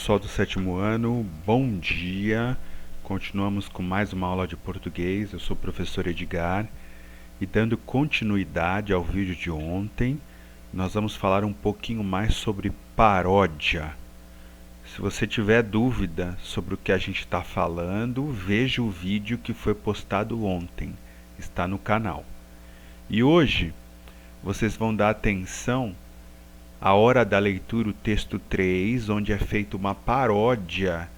pessoal do sétimo ano, bom dia. Continuamos com mais uma aula de português. Eu sou o professor Edgar e dando continuidade ao vídeo de ontem, nós vamos falar um pouquinho mais sobre paródia. Se você tiver dúvida sobre o que a gente está falando, veja o vídeo que foi postado ontem, está no canal. E hoje vocês vão dar atenção à hora da leitura, o texto 3, onde é feita uma paródia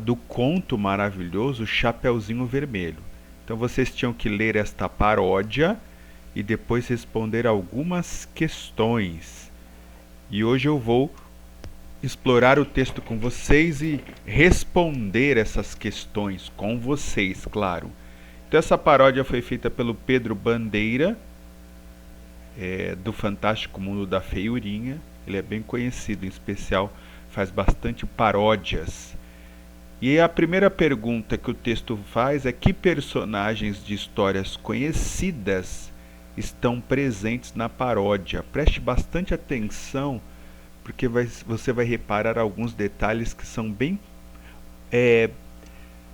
do conto maravilhoso Chapeuzinho Vermelho. Então vocês tinham que ler esta paródia e depois responder algumas questões. E hoje eu vou explorar o texto com vocês e responder essas questões com vocês, claro. Então essa paródia foi feita pelo Pedro Bandeira, do Fantástico Mundo da Feiurinha. Ele é bem conhecido, em especial faz bastante paródias. E a primeira pergunta que o texto faz é: que personagens de histórias conhecidas estão presentes na paródia? Preste bastante atenção, porque você vai reparar alguns detalhes que são bem,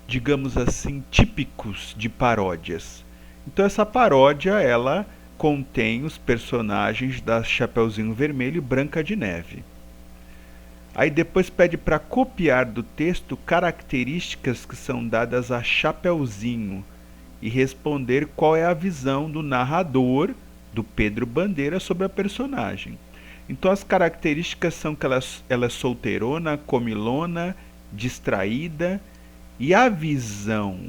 digamos assim, típicos de paródias. Então essa paródia, ela contém os personagens da Chapeuzinho Vermelho e Branca de Neve. Aí depois pede para copiar do texto características que são dadas a Chapeuzinho e responder qual é a visão do narrador, do Pedro Bandeira, sobre a personagem. Então as características são que ela é solteirona, comilona, distraída, e a visão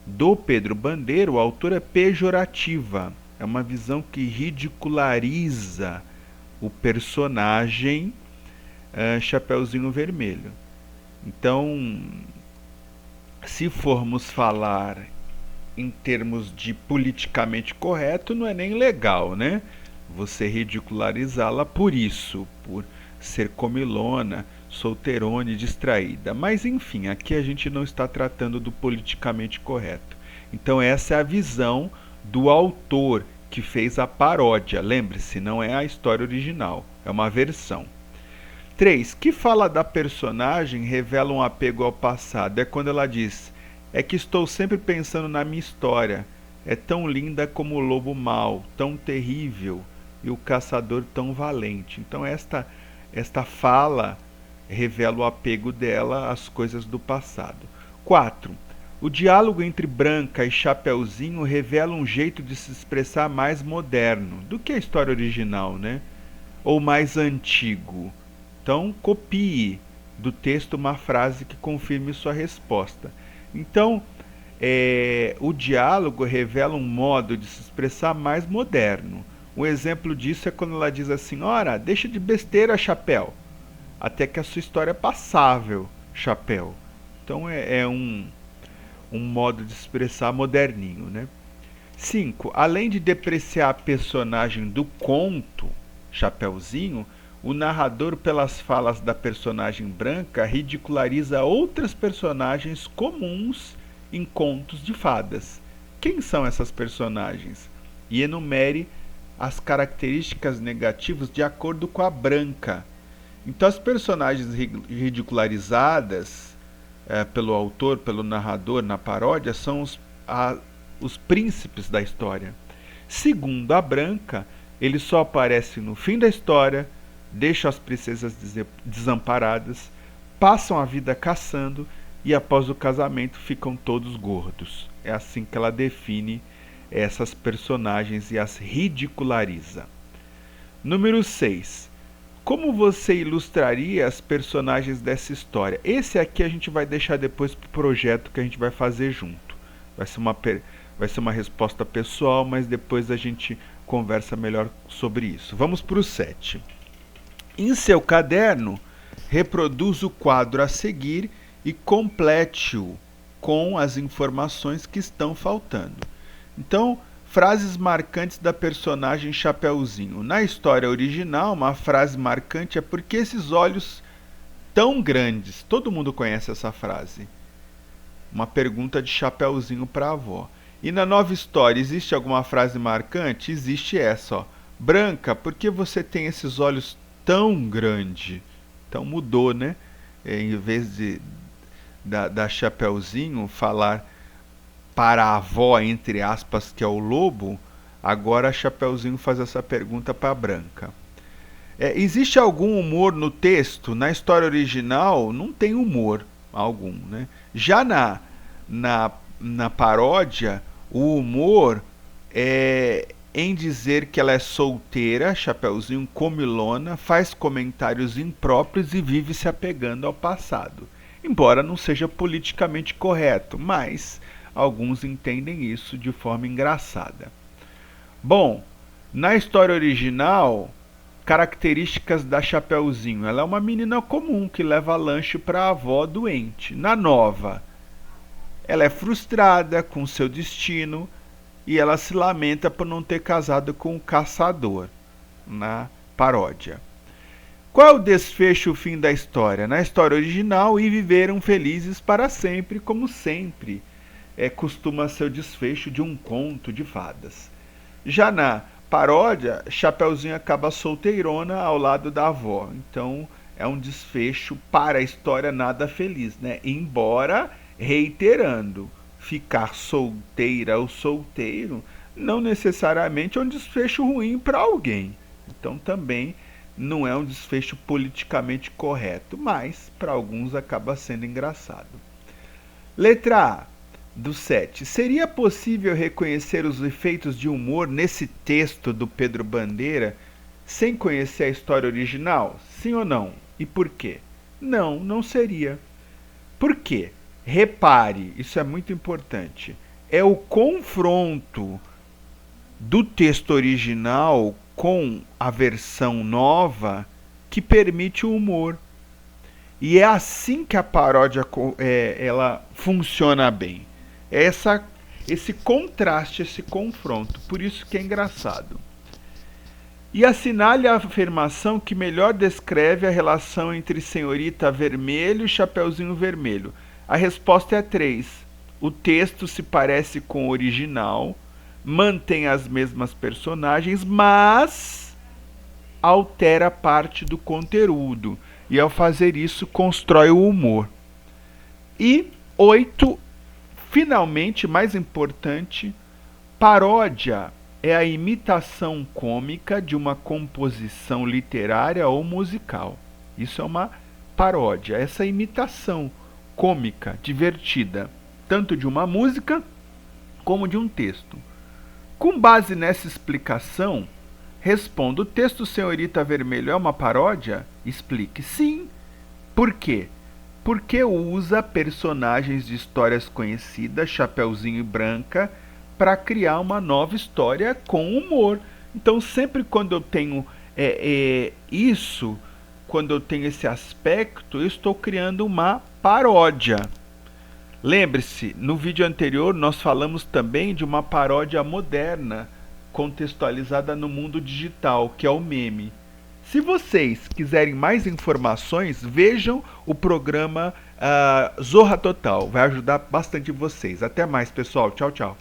do Pedro Bandeira, o autor, é pejorativa. É uma visão que ridiculariza o personagem Chapeuzinho Vermelho. Então, se formos falar em termos de politicamente correto, não é nem legal, né? Você ridicularizá-la por isso, por ser comilona, solteirona e distraída. Mas, enfim, aqui a gente não está tratando do politicamente correto. Então, essa é a visão do autor que fez a paródia. Lembre-se, não é a história original, é uma versão. 3. Que fala da personagem revela um apego ao passado. É quando ela diz: é que estou sempre pensando na minha história. É tão linda como o lobo mau, tão terrível, e o caçador tão valente. Então esta fala revela o apego dela às coisas do passado. 4. O diálogo entre Branca e Chapeuzinho revela um jeito de se expressar mais moderno do que a história original, né? Ou mais antigo. Então, copie do texto uma frase que confirme sua resposta. Então, o diálogo revela um modo de se expressar mais moderno. Um exemplo disso é quando ela diz assim: ora, deixa de besteira, Chapéu, até que a sua história é passável, Chapéu. Então, é um modo de expressar moderninho, né? 5. Além de depreciar a personagem do conto, Chapeuzinho, o narrador, pelas falas da personagem Branca, ridiculariza outras personagens comuns em contos de fadas. Quem são essas personagens? E enumere as características negativas de acordo com a Branca. Então, as personagens ridicularizadas pelo autor, pelo narrador na paródia, são os príncipes da história. Segundo a Branca, ele só aparece no fim da história, deixa as princesas desamparadas, passam a vida caçando e após o casamento ficam todos gordos. É assim que ela define essas personagens e as ridiculariza. Número 6. Como você ilustraria as personagens dessa história? Esse aqui a gente vai deixar depois para o projeto que a gente vai fazer junto. Vai ser uma resposta pessoal, mas depois a gente conversa melhor sobre isso. Vamos para o 7. Em seu caderno, reproduza o quadro a seguir e complete-o com as informações que estão faltando. Então, frases marcantes da personagem Chapeuzinho. Na história original, uma frase marcante é: por que esses olhos tão grandes? Todo mundo conhece essa frase. Uma pergunta de Chapeuzinho para a avó. E na nova história, existe alguma frase marcante? Existe essa, ó: Branca, por que você tem esses olhos tão grandes? Então mudou, né? Em vez da Chapeuzinho falar para a avó, entre aspas, que é o lobo, agora a Chapeuzinho faz essa pergunta para a Branca. Existe algum humor no texto? Na história original não tem humor algum, né? Já na paródia, o humor é em dizer que ela é solteira, Chapeuzinho comilona, faz comentários impróprios e vive se apegando ao passado. Embora não seja politicamente correto, mas alguns entendem isso de forma engraçada. Bom, na história original, características da Chapeuzinho. Ela é uma menina comum que leva lanche para a avó doente. Na nova, ela é frustrada com seu destino e ela se lamenta por não ter casado com o caçador, na paródia. Qual é o desfecho, o fim da história? Na história original, e viveram felizes para sempre, como sempre costuma ser o desfecho de um conto de fadas. Já na paródia, Chapeuzinho acaba solteirona ao lado da avó. Então é um desfecho para a história nada feliz, né? Embora, reiterando, ficar solteira ou solteiro não necessariamente é um desfecho ruim para alguém. Então também não é um desfecho politicamente correto, mas para alguns acaba sendo engraçado. Letra A do 7. Seria possível reconhecer os efeitos de humor nesse texto do Pedro Bandeira sem conhecer a história original? Sim ou não? E por quê? Não, não seria. Por quê? Repare, isso é muito importante. É o confronto do texto original com a versão nova que permite o humor. E é assim que a paródia ela funciona bem. Esse contraste, esse confronto. Por isso que é engraçado. E assinale a afirmação que melhor descreve a relação entre Senhorita Vermelho e Chapeuzinho Vermelho. A resposta é 3. O texto se parece com o original, mantém as mesmas personagens, mas altera parte do conteúdo. E ao fazer isso, constrói o humor. E 8. Finalmente, mais importante, paródia é a imitação cômica de uma composição literária ou musical. Isso é uma paródia, essa imitação cômica, divertida, tanto de uma música como de um texto. Com base nessa explicação, respondo: o texto Senhorita Vermelho é uma paródia? Explique. Sim. Por quê? Porque usa personagens de histórias conhecidas, Chapeuzinho e Branca, para criar uma nova história com humor. Então, sempre quando eu tenho isso, quando eu tenho esse aspecto, eu estou criando uma paródia. Lembre-se, no vídeo anterior nós falamos também de uma paródia moderna, contextualizada no mundo digital, que é o meme. Se vocês quiserem mais informações, vejam o programa Zorra Total. Vai ajudar bastante vocês. Até mais, pessoal. Tchau, tchau.